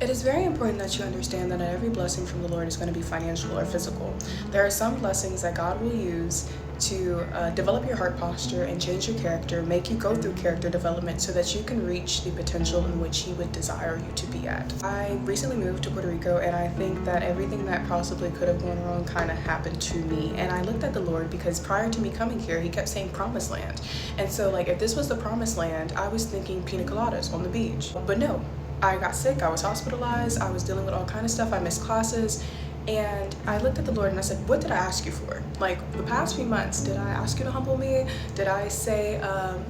It is very important that you understand that not every blessing from the Lord is going to be financial or physical. There are some blessings that God will use to develop your heart posture and change your character, make you go through character development so that you can reach the potential in which He would desire you to be at. I recently moved to Puerto Rico, and I think that everything that possibly could have gone wrong kind of happened to me. And I looked at the Lord because prior to me coming here, He kept saying promised land. And so, like, if this was the promised land, I was thinking pina coladas on the beach. But no, I got sick, I was hospitalized, I was dealing with all kind of stuff, I missed classes, and I looked at the Lord and I said, what did I ask you for? Like, the past few months, did I ask you to humble me? Did I say,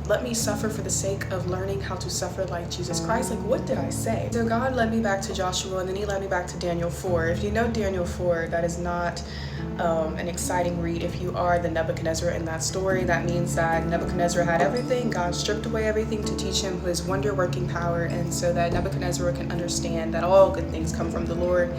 let me suffer for the sake of learning how to suffer like Jesus Christ? Like, what did I say? So God led me back to Joshua, and then He led me back to Daniel 4. If you know Daniel 4, that is not an exciting read. If you are the Nebuchadnezzar in that story, that means that Nebuchadnezzar had everything. God stripped away everything to teach him His wonder-working power, and so that Nebuchadnezzar can understand that all good things come from the Lord,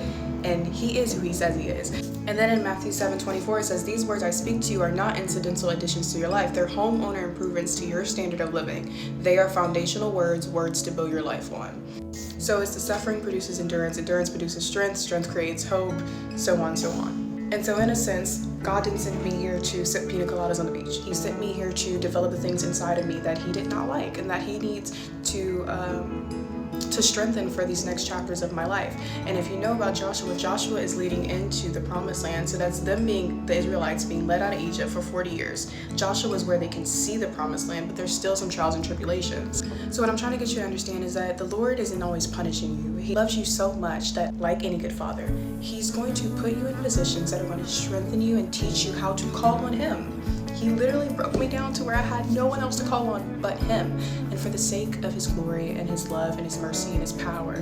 and He is who He says He is. And then in Matthew 7:24, it says, these words I speak to you are not incidental additions to your life. They're homeowner improvements to your standard of living. They are foundational words to build your life on. So it's the suffering produces endurance, endurance produces strength, strength creates hope, so on, so on. And so in a sense, God didn't send me here to sip pina coladas on the beach. He sent me here to develop the things inside of me that He did not like and that He needs to strengthen for these next chapters of my life. And if you know about Joshua, Joshua is leading into the promised land. So that's them being, the Israelites being led out of Egypt for 40 years. Joshua is where they can see the promised land, but there's still some trials and tribulations. So what I'm trying to get you to understand is that the Lord isn't always punishing you. He loves you so much that, like any good father, He's going to put you in positions that are going to strengthen you and teach you how to call on Him. He literally broke me down to where I had no one else to call on but Him. And for the sake of His glory and His love and His mercy and His power,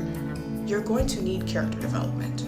you're going to need character development.